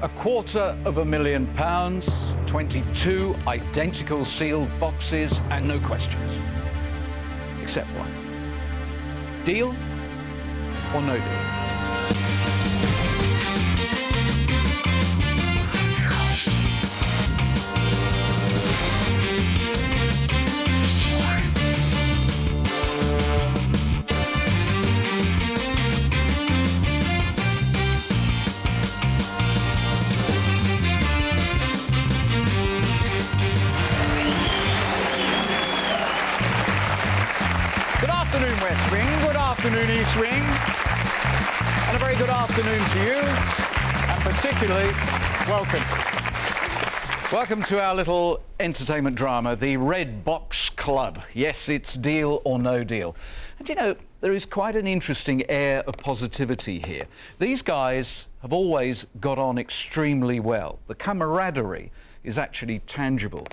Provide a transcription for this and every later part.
£250,000, 22 identical sealed boxes, and no questions. Except one. Deal or no deal? Good afternoon, West Wing. Good afternoon, East Wing. And a very good afternoon to you. And particularly, welcome. Welcome to our little entertainment drama, the Red Box Club. Yes, it's deal or no deal. And you know, there is quite an interesting air of positivity here. These guys have always got on extremely well. The camaraderie is actually tangible.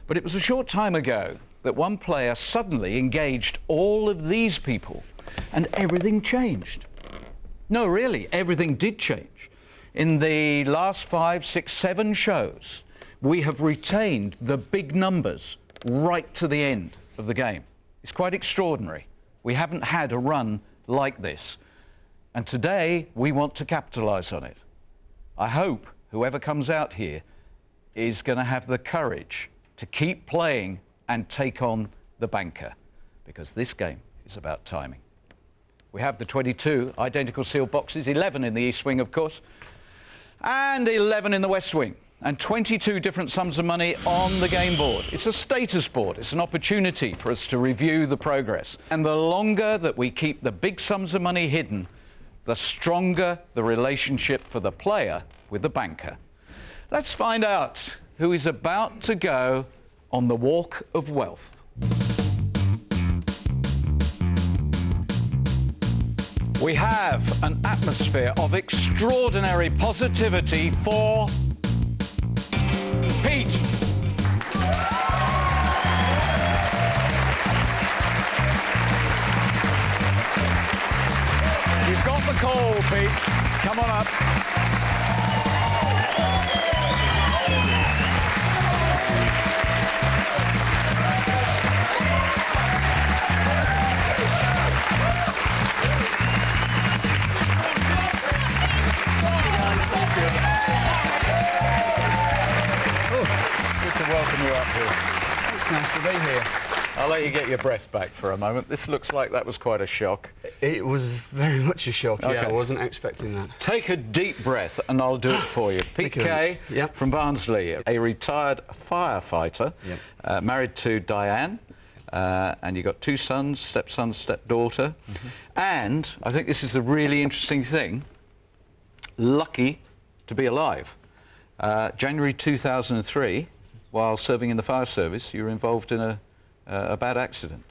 But it was a short time ago that one player suddenly engaged all of these people and everything changed. No, really, everything did change. In the last 5, 6, 7 shows, we have retained the big numbers right to the end of the game. It's quite extraordinary. We haven't had a run like this. And today, we want to capitalise on it. I hope whoever comes out here is going to have the courage to keep playing and take on the banker, because this game is about timing. We have the 22 identical sealed boxes, 11 in the East Wing, of course, and 11 in the West Wing, and 22 different sums of money on the game board. It's a status board. It's an opportunity for us to review the progress. And the longer that we keep the big sums of money hidden, the stronger the relationship for the player with the banker. Let's find out who is about to go on the Walk of Wealth. We have an atmosphere of extraordinary positivity for Pete. You've got the call, Pete. Come on up. Welcome you up here. It's nice to be here. I'll let you get your breath back for a moment. This looks like that was quite a shock. It was very much a shock, Okay. yeah. I wasn't expecting that. Take a deep breath and I'll do it for you. Pete Kay from Barnsley, a retired firefighter, married to Diane, and you've got 2 sons, stepson, stepdaughter. And I think this is a really interesting thing, lucky to be alive. January 2003, while serving in the fire service, you were involved in a bad accident.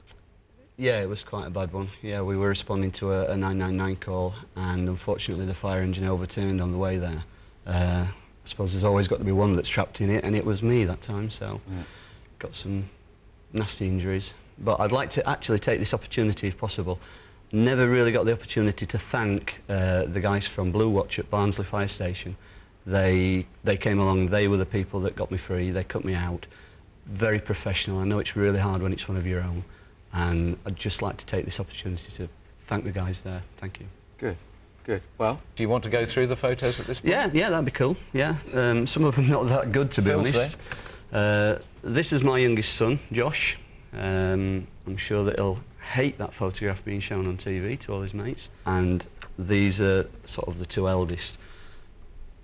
Yeah, it was quite a bad one. Yeah, we were responding to a 999 call, and unfortunately the fire engine overturned on the way there. I suppose there's always got to be one that's trapped in it, and it was me that time, so got some nasty injuries. But I'd like to actually take this opportunity, if possible. Never really got the opportunity to thank the guys from Blue Watch at Barnsley Fire Station. They came along, they were the people that got me free, they cut me out. Very professional. I know it's really hard when it's one of your own, and I'd just like to take this opportunity to thank the guys there. Thank you. Good, good. Well, do you want to go through the photos at this point? Yeah, that'd be cool, yeah. Some of them not that good, to be honest. This is my youngest son, Josh. I'm sure that he'll hate that photograph being shown on TV to all his mates. And these are sort of the 2 eldest.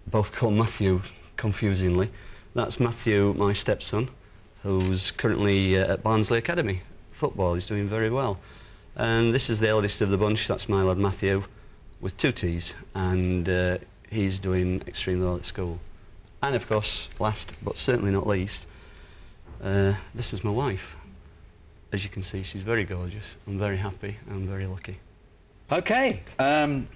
Both called Matthew, confusingly. That's Matthew, my stepson, who's currently at Barnsley Academy. Football, he's doing very well. And this is the eldest of the bunch, that's my lad Matthew, with 2 T's, and he's doing extremely well at school. And of course, last but certainly not least, this is my wife. As you can see, she's very gorgeous. I'm very happy, I'm very lucky. OK, I'm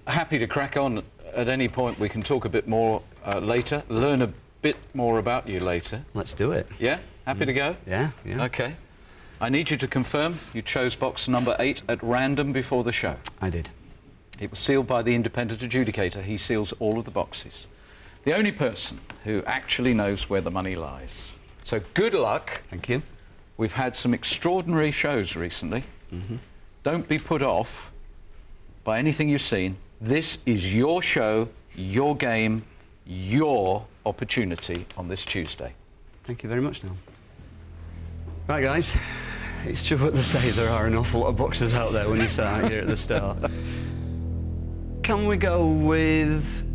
happy to crack on at any point. We can talk a bit more later, learn a bit more about you later. Let's do it. Yeah? Happy to go? Yeah. OK. I need you to confirm you chose box number 8 at random before the show. I did. It was sealed by the independent adjudicator. He seals all of the boxes. The only person who actually knows where the money lies. So good luck. Thank you. We've had some extraordinary shows recently. Don't be put off by anything you've seen. This is your show, your game, your opportunity on this Tuesday. Thank you very much, Neil. Right, guys. It's true what they say, there are an awful lot of boxes out there when you start out here at the start. Can we go with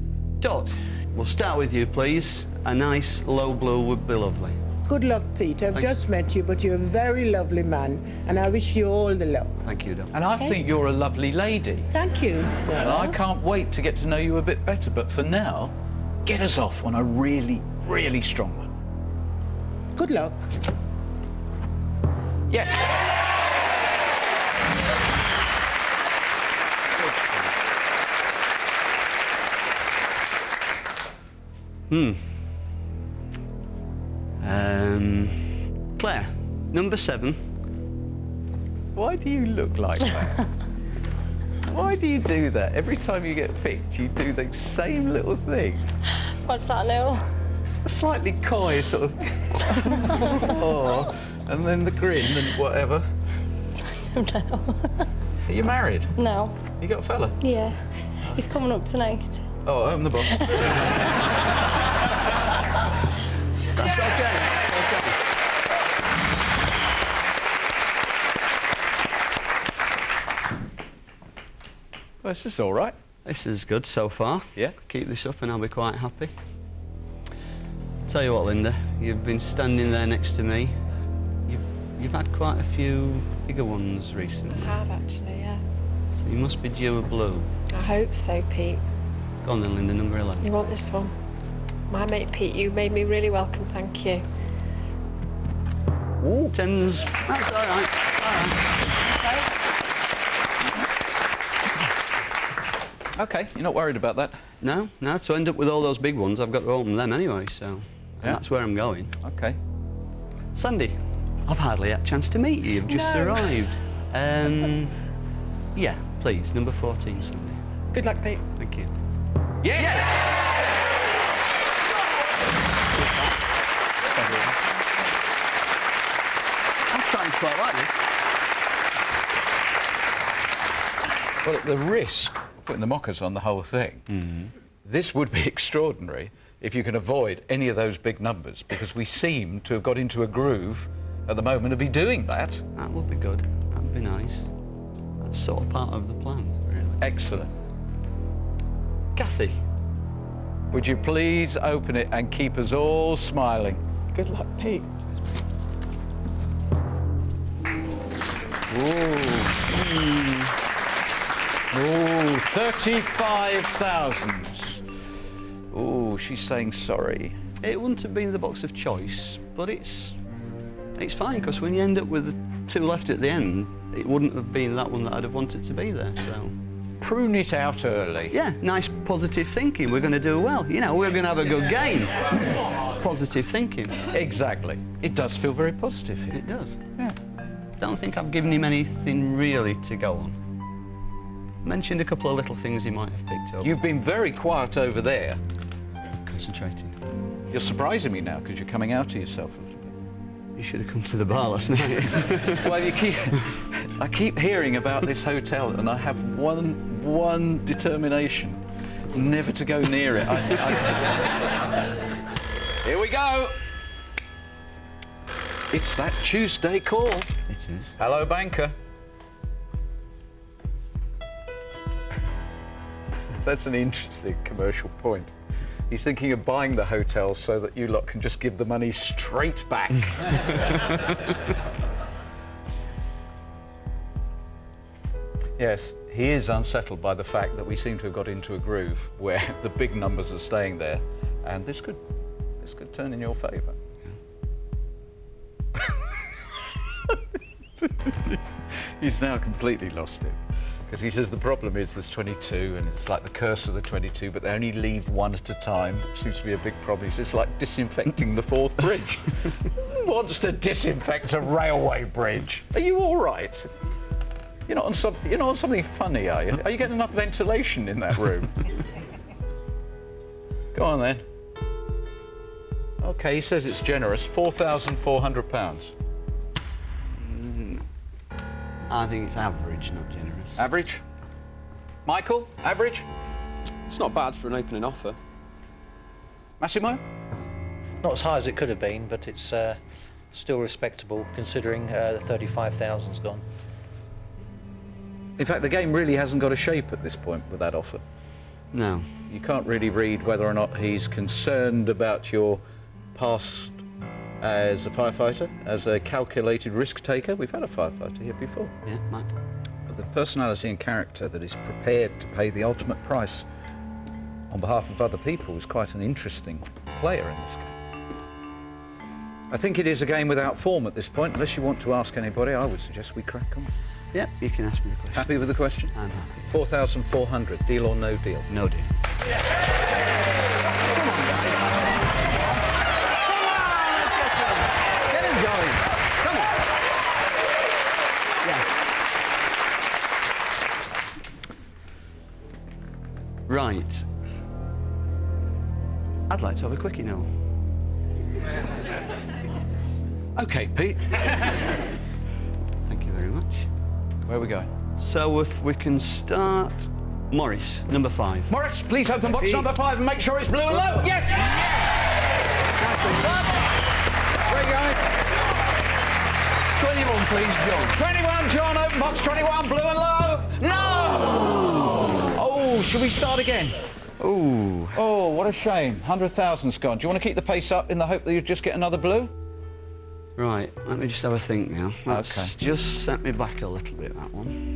Dot? We'll start with you, please. A nice low blue would be lovely. Good luck, Pete. I've just met you, but you're a very lovely man, and I wish you all the luck. Thank you, Dot. And I think you're a lovely lady. Thank you. And I can't wait to get to know you a bit better, but for now, get us off on a really, really strong one. Good luck. Yes. Claire, number 7. Why do you look like that? Why do you do that? Every time you get picked, you do the same little thing. What's that, Neil? A slightly coy sort of... oh, and then the grin and whatever. I don't know. Are you married? No. You got a fella? Yeah. He's coming up tonight. Oh, open the box. That's okay. Well, this is all right. This is good so far. Yeah. Keep this up and I'll be quite happy. Tell you what, Linda, you've been standing there next to me. You've had quite a few bigger ones recently. I have actually, yeah. So you must be due a blue. I hope so, Pete. Go on then, Linda, number 11. You want this one? My mate Pete, you made me really welcome, thank you. Ooh. 10s. That's all right. Okay, you're not worried about that? No, to end up with all those big ones, I've got to open them anyway, so that's where I'm going. Okay. Sandy, I've hardly had a chance to meet you. You've just arrived. Yeah, please, number 14, Sandy. Good luck, Pete. Thank you. Yes! I'm trying to quite like this. Well, at the risk of putting the mockers on the whole thing, this would be extraordinary if you can avoid any of those big numbers, because we seem to have got into a groove at the moment of be doing that. That would be good. That would be nice. That's sort of part of the plan, really. Excellent. Kathy. Would you please open it and keep us all smiling? Good luck, Pete. Ooh, 35,000. Ooh, she's saying sorry. It wouldn't have been the box of choice, but it's fine, because when you end up with the 2 left at the end, it wouldn't have been that one that I'd have wanted to be there, so... Prune it out early. Yeah, nice positive thinking. We're going to do well. You know, we're going to have a good game. Positive thinking. Exactly. It does feel very positive here. It does. Yeah. Don't think I've given him anything really to go on. Mentioned a couple of little things he might have picked up. You've been very quiet over there. Concentrating. You're surprising me now because you're coming out to yourself a little bit. You should have come to the bar last night. Well, I keep hearing about this hotel, and I have one determination: never to go near it. Here we go. It's that Tuesday call. It is. Hello, banker. That's an interesting commercial point. He's thinking of buying the hotel so that you lot can just give the money straight back. Yes, he is unsettled by the fact that we seem to have got into a groove where the big numbers are staying there, and this could turn in your favour. He's now completely lost it. Because he says the problem is there's 22 and it's like the curse of the 22, but they only leave one at a time. It seems to be a big problem. He says it's like disinfecting the Forth Bridge. Who wants to disinfect a railway bridge? Are you all right? You're not on something funny, are you? Are you getting enough ventilation in that room? Go on then. OK, he says it's generous. £4,400. I think it's average, not generous. Average? Michael, average? It's not bad for an opening offer. Massimo? Not as high as it could have been, but it's still respectable considering the 35,000's gone. In fact, the game really hasn't got a shape at this point with that offer. No. You can't really read whether or not he's concerned about your past as a firefighter, as a calculated risk taker. We've had a firefighter here before. Yeah, might. But the personality and character that is prepared to pay the ultimate price on behalf of other people is quite an interesting player in this game. I think it is a game without form at this point. Unless you want to ask anybody, I would suggest we crack on. Yeah, you can ask me the question. Happy with the question? I'm happy. 4,400, deal or no deal? No deal. Get him going. Come on. Yeah. Right. I'd like to have a quickie now. OK, Pete. Thank you very much. Where are we going? So if we can start... Morris, number 5. Morris, please open box number 5 and make sure it's blue and low. Yes! Where are you going? 21, please, John. 21, John, open box 21, blue and low. No! Oh, should we start again? Ooh. Oh, what a shame. 100,000's gone. Do you want to keep the pace up in the hope that you just get another blue? Right, let me just have a think now. That's OK. just sent me back a little bit, that one.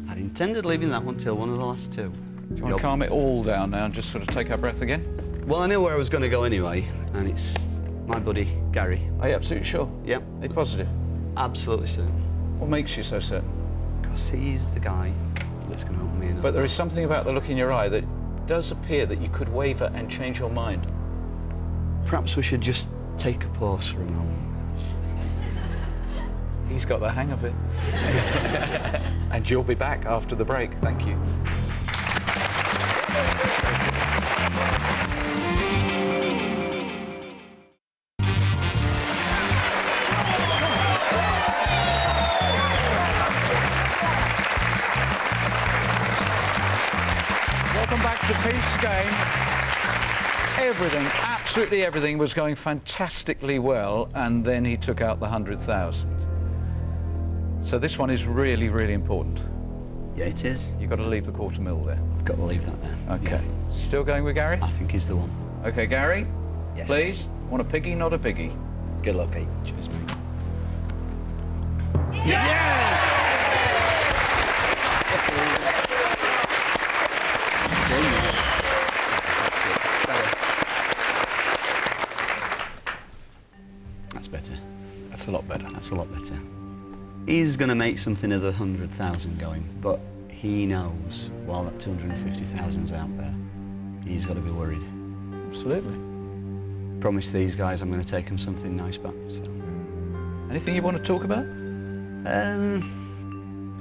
I'd intended leaving that one till one of the last two. Do you want to calm it all down now and just sort of take our breath again? Well, I knew where I was going to go anyway, and it's my buddy, Gary. Are you absolutely sure? Yep. Are you positive? Absolutely certain. What makes you so certain? Because he's the guy that's going to open me in. But there is something about the look in your eye that does appear that you could waver and change your mind. Perhaps we should just take a pause for a moment. He's got the hang of it. And you'll be back after the break. Thank you. Welcome back to Pete's game. Everything, absolutely everything was going fantastically well, and then he took out the 100,000. So this one is really, really important. Yeah, it is. You've got to leave the $250,000 there. I've got to leave that there. OK. Still going with Gary? I think he's the one. OK, Gary, Yes. please. Want a piggy, not a biggie? Good luck, Pete. Cheers, mate. That's better. That's a lot better. That's a lot better. He's going to make something of the 100,000 going, but he knows while that 250,000's out there, he's got to be worried. Absolutely. Promise these guys I'm going to take them something nice back. So. Anything you want to talk about?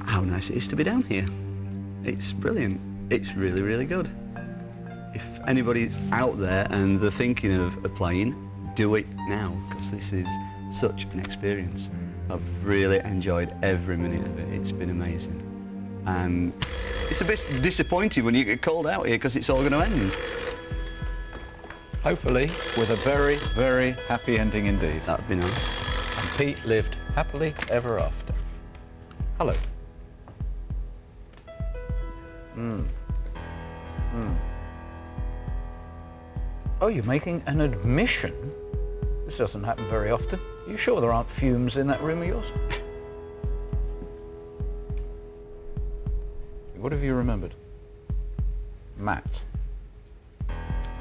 How nice it is to be down here. It's brilliant. It's really, really good. If anybody's out there and they're thinking of playing, do it now, because this is such an experience. I've really enjoyed every minute of it. It's been amazing. And it's a bit disappointing when you get called out here because it's all going to end. Hopefully, with a very, very happy ending indeed. That'd be nice. And Pete lived happily ever after. Hello. Oh, you're making an admission? This doesn't happen very often. Are you sure there aren't fumes in that room of yours? What have you remembered? Matt.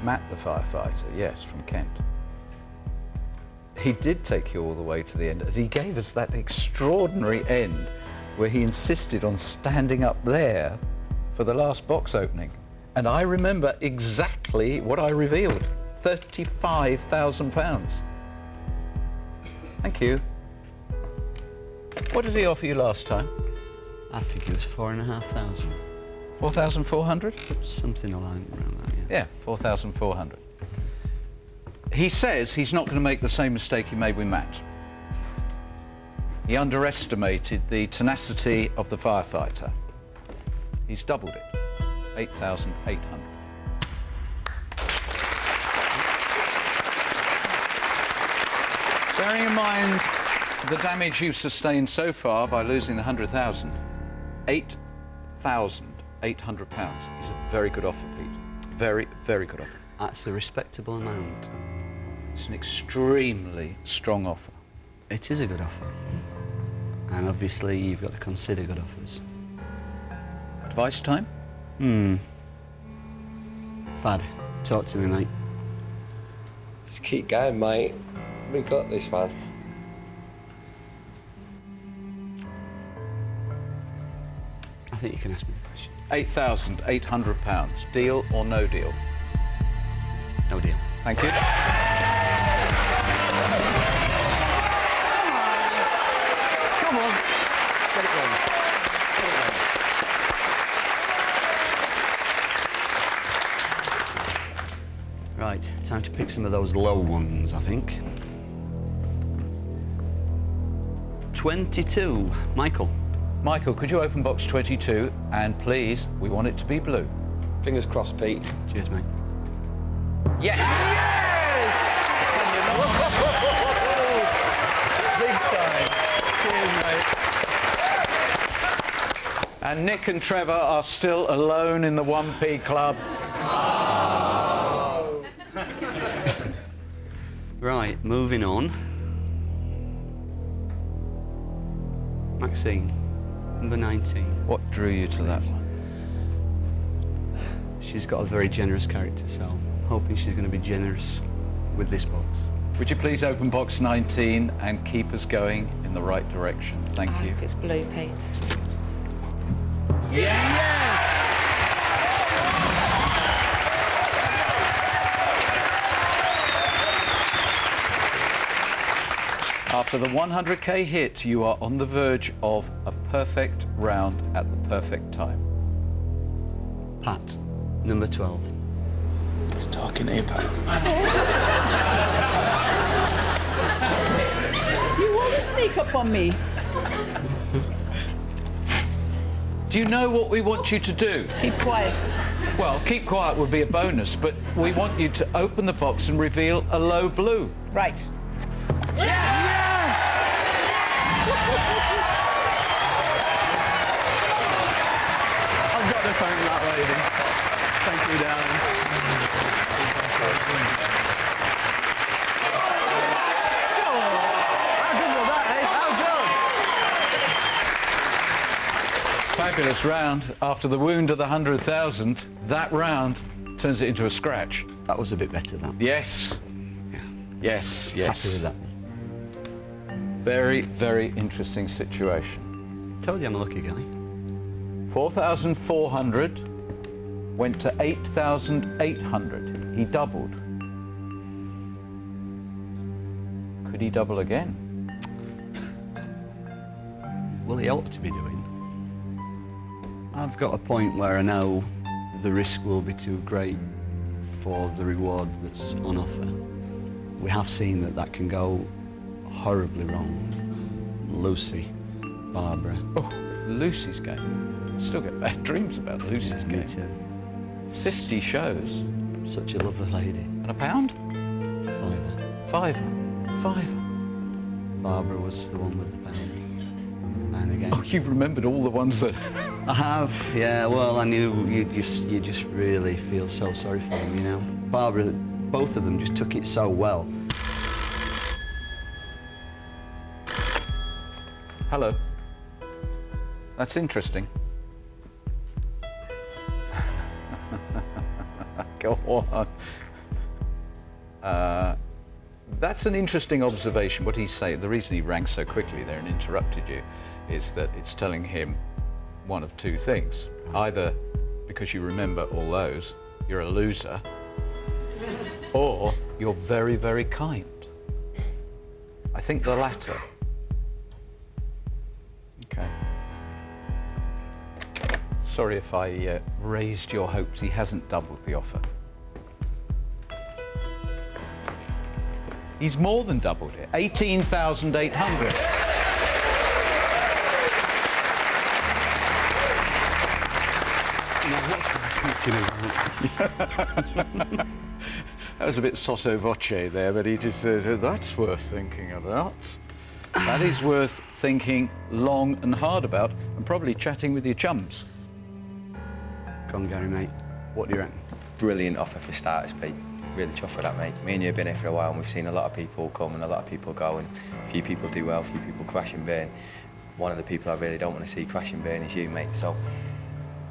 Matt the firefighter, yes, from Kent. He did take you all the way to the end, and he gave us that extraordinary end where he insisted on standing up there for the last box opening. And I remember exactly what I revealed. £35,000. Thank you. What did he offer you last time? I think it was 4,500. 4,400? Something around that, yeah. Yeah, 4,400. He says he's not going to make the same mistake he made with Matt. He underestimated the tenacity of the firefighter. He's doubled it. 8,800. Bearing in mind the damage you've sustained so far by losing the 100,000, £8,800 is a very good offer, Pete. Very, very good offer. That's a respectable amount. It's an extremely strong offer. It is a good offer. And obviously you've got to consider good offers. Advice time? Fad, talk to me, mate. Just keep going, mate. We got this, man. I think you can ask me a question. £8,800. Deal or no deal? No deal. Thank you. Come on. Get it done. Right, time to pick some of those low ones, I think. 22. Michael. Michael, could you open box 22? And please, we want it to be blue. Fingers crossed, Pete. Cheers, mate. Yes! Big time. Cheers, mate. And Nick and Trevor are still alone in the 1p club. Right, moving on. Maxine, number 19. What drew you to that one? She's got a very generous character, so I'm hoping she's going to be generous with this box. Would you please open box 19 and keep us going in the right direction? Thank you. Hope it's blue, Pete. After the 100k hit, you are on the verge of a perfect round at the perfect time. Pat, number 12. He's talking here, Pat. You won't sneak up on me. Do you know what we want you to do? Keep quiet. Well, keep quiet would be a bonus, but we want you to open the box and reveal a low blue. Right. I've got to thank that lady. Thank you, darling. How good was that, eh? How good? Fabulous round. After the wound of the 100,000, that round turns it into a scratch. That was a bit better, that. Yes. Yes, yes. Happy with that. Very, very interesting situation. Told you I'm a lucky guy. 4,400 went to 8,800. He doubled. Could he double again? Well, he ought to be doing. I've got a point where I know the risk will be too great for the reward that's on offer. We have seen that that can go horribly wrong. Lucy, Barbara. Oh, Lucy's game. Still get bad dreams about Lucy's Me game. too. 50 shows. Such a lovely lady. And a pound? Fiver. Fiver. Barbara was the one with the pound. And again. Oh, you've remembered all the ones that... I have, yeah. Well, I knew you just really feel so sorry for them, you know. Barbara, both of them just took it so well. Hello. That's interesting. Go on. That's an interesting observation. What he's saying, the reason he rang so quickly there and interrupted you is that it's telling him one of two things. Either because you remember all those, you're a loser, or you're very, very kind. I think the latter. Okay. Sorry if I raised your hopes. He hasn't doubled the offer. He's more than doubled it. 18,800. That was a bit sotto voce there, but he just said, that's worth thinking about. That is worth thinking long and hard about, and probably chatting with your chums. Come on, Gary, mate. What do you reckon? Brilliant offer for starters, Pete. Really chuffed with that, mate. Me and you have been here for a while, and we've seen a lot of people come and a lot of people go, and a few people do well, a few people crash and burn. One of the people I really don't want to see crash and burn is you, mate. So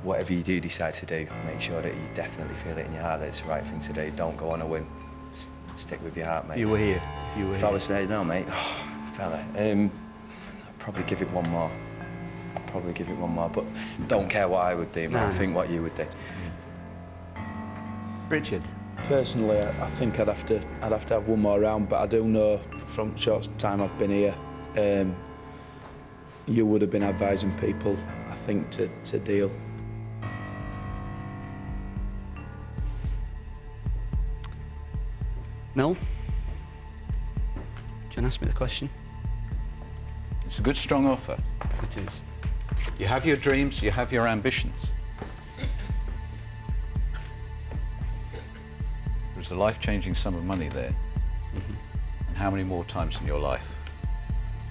whatever you do decide to do, make sure that you definitely feel it in your heart that it's the right thing to do. Don't go on a whim. Stick with your heart, mate. You were here. You were if here. I was there now, mate, oh, fella, I'd probably give it one more. I'd probably give it one more, but don't care what I would do, mate. Think what you would do. Richard? Personally, I think I'd have to have one more round, but I do know from short time I've been here, you would have been advising people, I think, to deal. Mel? Do you want to ask me the question? It's a good, strong offer. It is. You have your dreams, you have your ambitions. There's a life-changing sum of money there. And how many more times in your life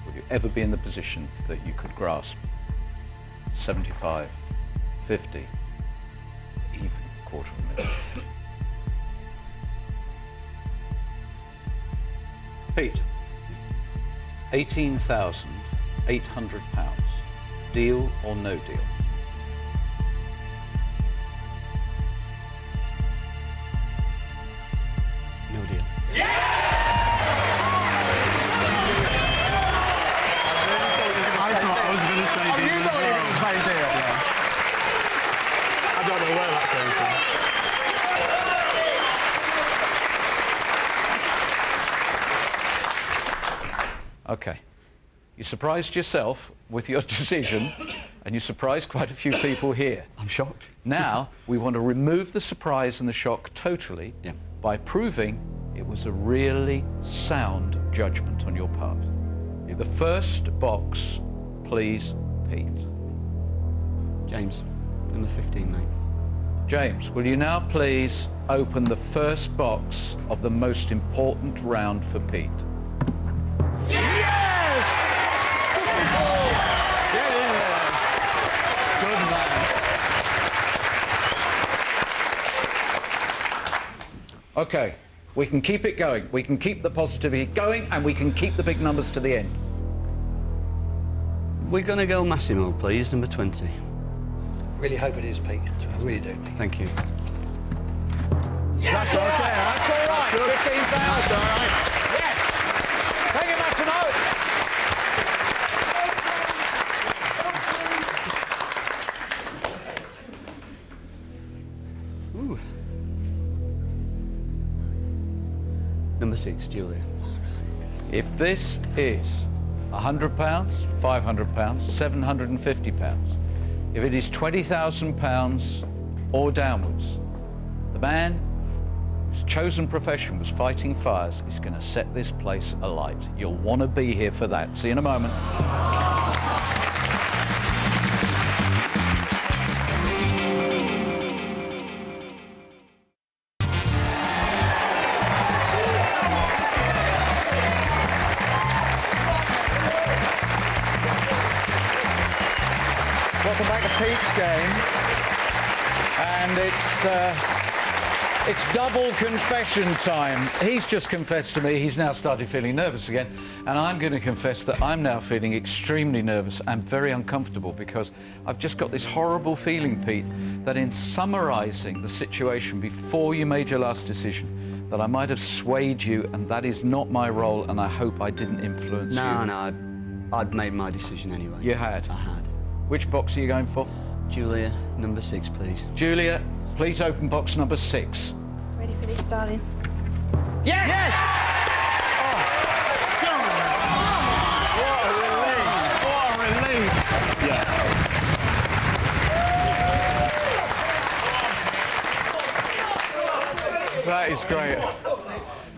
will you ever be in the position that you could grasp 75, 50, even £250,000? Pete, £18,800. Deal or no deal? No deal. I thought I was going to say deal. You thought you were going to say deal? I don't know where that came from. Okay. You surprised yourself with your decision, and you surprised quite a few people here. I'm shocked. Now, we want to remove the surprise and the shock totally by proving it was a really sound judgment on your part. The first box, please, Pete. James, number 15, mate. James, will you now please open the first box of the most important round for Pete? Okay, we can keep it going. We can keep the positivity going, and we can keep the big numbers to the end. We're going to go Massimo, please, number 20. Really hope it is, Pete. I really do. Thank you. That's okay, that's all right. 15,000. That's all right. Yes. Thank you, Massimo. Ooh. Number 6, Julia. If this is £100, £500, £750, if it is £20,000 or downwards, the man whose chosen profession was fighting fires is going to set this place alight. You'll want to be here for that. See you in a moment. Welcome back to Pete's game, and it's double confession time. He's just confessed to me he's now started feeling nervous again, and I'm going to confess that I'm now feeling extremely nervous and very uncomfortable because I've just got this horrible feeling, Pete, that in summarising the situation before you made your last decision, that I might have swayed you, and that is not my role, and I hope I didn't influence you. No, I'd made my decision anyway. You had? I had. Which box are you going for? Julia, number 6, please. Julia, please open box number 6. Ready for this, darling? Yes! Yes! Oh. What a relief! What a relief! Yeah. That is great.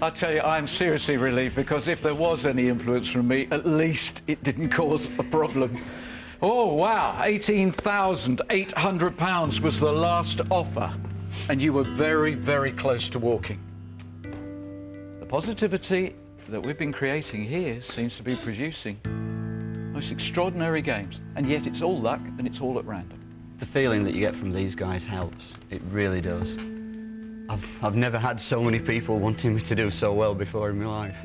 I tell you, I'm seriously relieved, because if there was any influence from me, at least it didn't cause a problem. Oh, wow, £18,800 was the last offer, and you were very, very close to walking. The positivity that we've been creating here seems to be producing most extraordinary games, and yet it's all luck and it's all at random. The feeling that you get from these guys helps. It really does. I've never had so many people wanting me to do so well before in my life.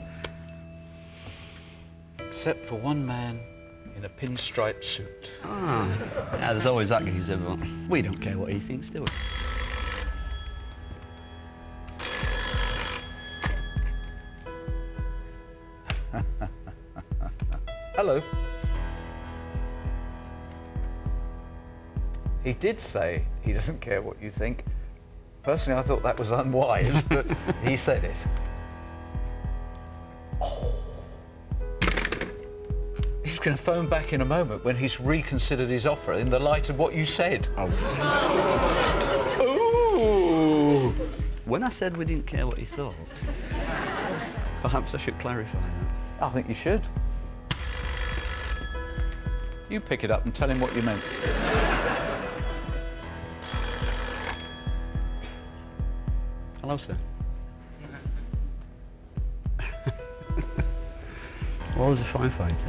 Except for one man in a pinstripe suit. Ah, yeah, there's always that geezer, but we don't care what he thinks, do we? Hello. He did say he doesn't care what you think. Personally, I thought that was unwise, but he said it. Oh. He's going to phone back in a moment when he's reconsidered his offer in the light of what you said. Oh. Ooh. When I said we didn't care what he thought, perhaps I should clarify that. I think you should. You pick it up and tell him what you meant. Hello, sir. Always a fine fighter.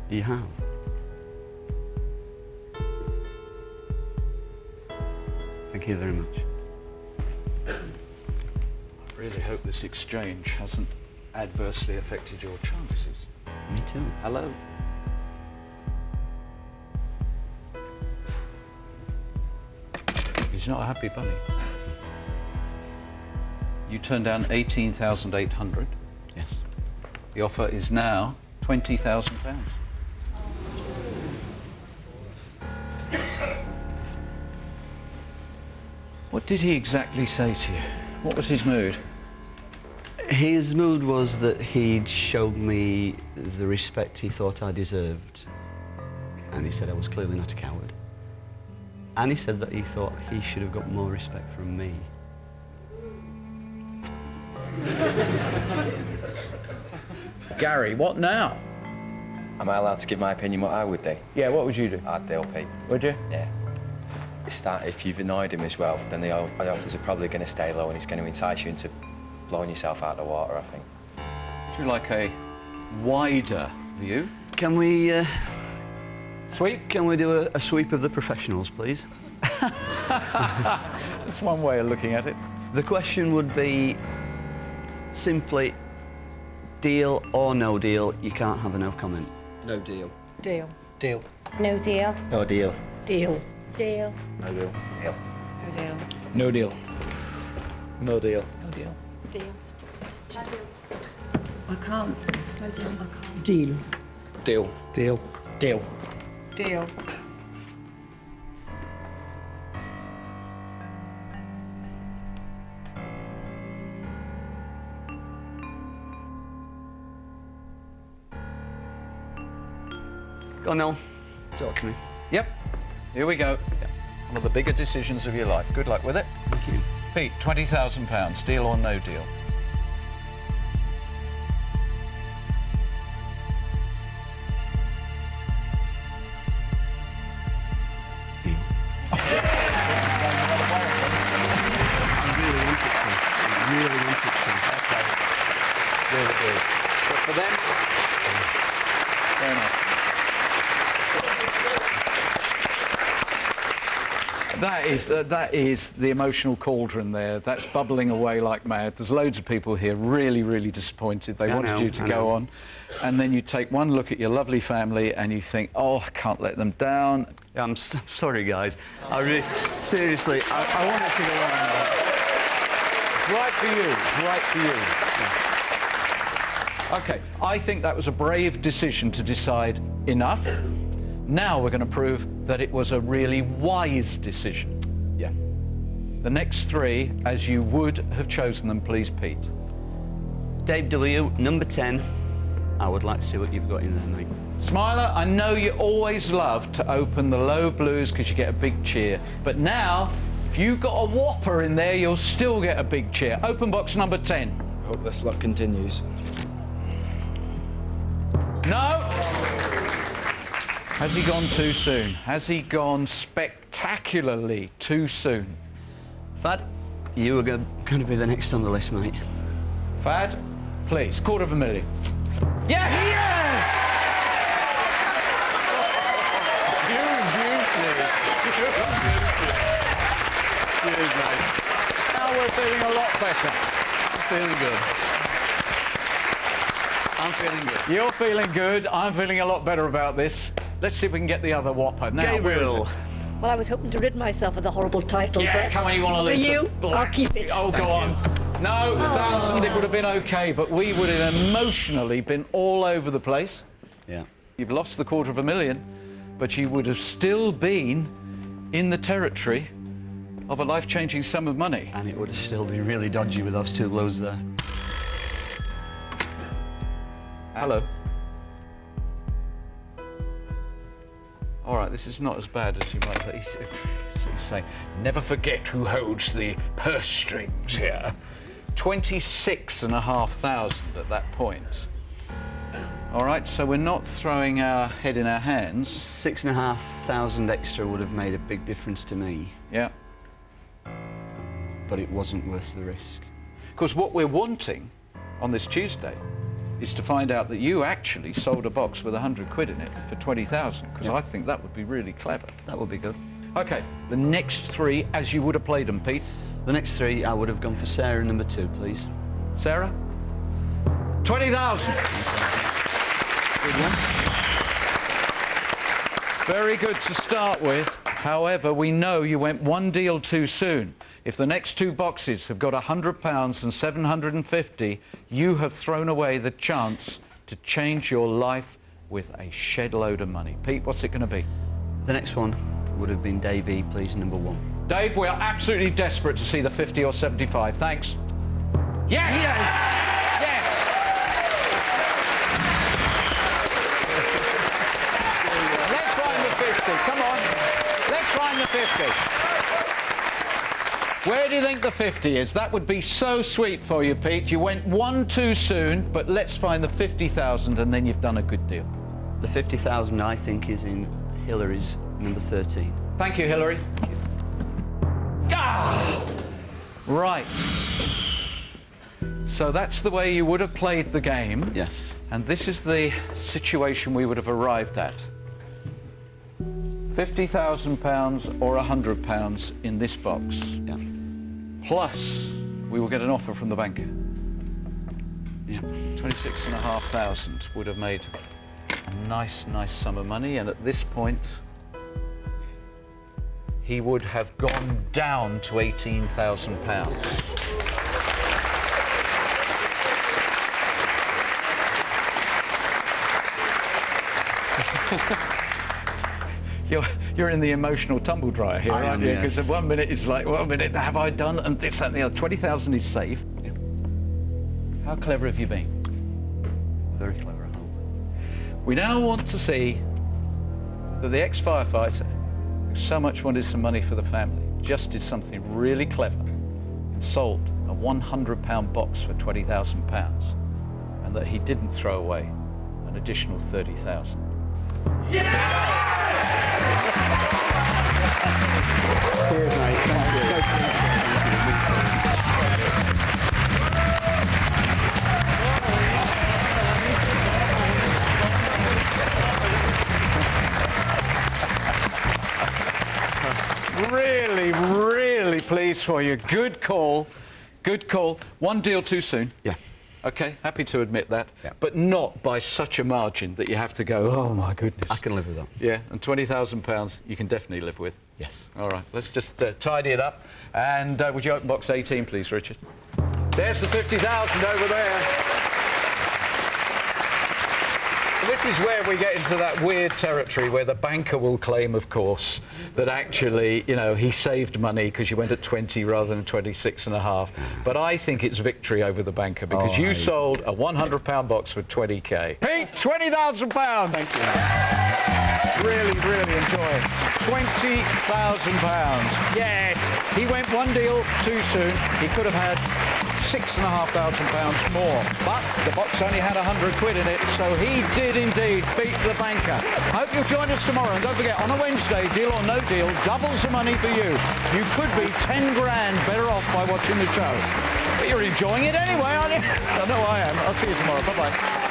You have. Thank you very much. I really hope this exchange hasn't adversely affected your chances. Me too. Hello. He's not a happy bunny. You turned down 18,800. Yes. The offer is now £20,000. What did he exactly say to you? What was his mood? His mood was that he'd showed me the respect he thought I deserved. And he said I was clearly not a coward. And he said that he thought he should have got more respect from me. Gary, what now? Am I allowed to give my opinion what I would do? Yeah, what would you do? I'd deal, Pete. Would you? Yeah. If you've annoyed him as well, then the offers are probably going to stay low and it's going to entice you into blowing yourself out of the water, I think. Would you like a wider view? Can we, Sweep? Can we do a sweep of the professionals, please? That's one way of looking at it. The question would be simply, deal or no deal. You can't have a no comment. No deal. Deal. Deal. No deal. No deal. Deal. Deal. No deal. Deal. No deal. No deal. No deal. No deal. Deal. Just deal. I can't. No deal. I can't. Deal. Deal. Deal. Deal. Deal. Go on, Noel. Talk to me. Yep. Here we go. One of the bigger decisions of your life. Good luck with it. Thank you. Pete, £20,000. Deal or no deal? Deal. I really want it to. I really want it to. Okay. Really do. But for them, fair enough. That is the emotional cauldron there. That's bubbling away like mad. There's loads of people here really, really disappointed. They wanted you to go on. And then you take one look at your lovely family and you think, oh, I can't let them down. I'm sorry, guys. Seriously, I want it to go on. Right for you. Right for you. OK, I think that was a brave decision to decide enough. Now we're going to prove that it was a really wise decision. Yeah. The next three, as you would have chosen them, please, Pete. Dave W, number 10. I would like to see what you've got in there, mate. Smiler, I know you always love to open the low blues because you get a big cheer. But now, If you got a whopper in there, you'll still get a big cheer. Open box number 10. Hope this luck continues. No! Has he gone too soon? Has he gone spectacularly too soon? Fad, you are going to be the next on the list, mate. Fad, please, $250,000. Yeah, yeah! Cheers, mate. Now we're feeling a lot better. Feeling good. I'm feeling good. You're feeling good. I'm feeling a lot better about this. Let's see if we can get the other whopper. Now, Gabriel. where is it? Well, I was hoping to rid myself of the horrible title, Yeah, but come on, you want to for lose you, the black. I'll keep it. Oh, go on. No, 1,000, it would have been okay, but we would have emotionally been all over the place. Yeah. You've lost the $250,000, but you would have still been in the territory of a life-changing sum of money. And it would have still been really dodgy with those two lows there. Hello. All right, this is not as bad as you might think. He's saying, never forget who holds the purse strings here. 26,500 at that point. All right, so we're not throwing our head in our hands. 6,500 extra would have made a big difference to me. Yeah. But it wasn't worth the risk. Because what we're wanting on this Tuesday is to find out that you actually sold a box with 100 quid in it for 20,000, because I think that would be really clever. That would be good. OK, the next three, as you would have played them, Pete. The next three, I would have gone for Sarah number 2, please. Sarah? 20,000. Good one. Very good to start with. However, we know you went one deal too soon. If the next two boxes have got £100 and 750, you have thrown away the chance to change your life with a shed load of money. Pete, what's it going to be? The next one would have been Dave E, please, number 1. Dave, we are absolutely desperate to see the 50 or 75. Thanks. Yes! Yes! Let's find the 50. Come on. Let's find the 50. Where do you think the 50 is? That would be so sweet for you, Pete. You went one too soon, but let's find the 50,000 and then you've done a good deal. The 50,000, I think, is in Hillary's number 13. Thank you, Hillary. Ah! Right. So that's the way you would have played the game. Yes. And this is the situation we would have arrived at. £50,000 or £100 in this box. Yeah. Plus, we will get an offer from the banker. Yeah. 26,500 would have made a nice sum of money, and at this point, he would have gone down to £18,000. You're in the emotional tumble dryer here, aren't you? Because at 1 minute it's like, 1 minute, have I done? And this, that, and the other. 20,000 is safe. Yeah. How clever have you been? Very clever, I hope. We now want to see that the ex-firefighter, who so much wanted some money for the family, just did something really clever and sold a £100 box for £20,000, and that he didn't throw away an additional 30,000. Yeah! Cheers, mate. Thank you. Really pleased for you. Good call. Good call. One deal too soon. Yeah. OK, happy to admit that. Yeah. But not by such a margin that you have to go, oh, my goodness. I can live with that. Yeah, and £20,000 you can definitely live with. Yes. All right, let's just tidy it up. And would you open box 18, please, Richard? There's the 50,000 over there. This is where we get into that weird territory where the banker will claim, of course, that actually, you know, he saved money because you went at 20 rather than 26.5. But I think it's victory over the banker because you sold a £100 box for 20k. Pete, £20,000. Thank you. Really enjoying £20,000. Yes. He went one deal too soon. He could have had £6,500 more, but the box only had 100 quid in it, so he did indeed beat the banker. I hope you'll join us tomorrow, and don't forget, on a Wednesday, Deal or No Deal, doubles the money for you. You could be 10 grand better off by watching the show. But you're enjoying it anyway, aren't you? I know I am. I'll see you tomorrow. Bye-bye.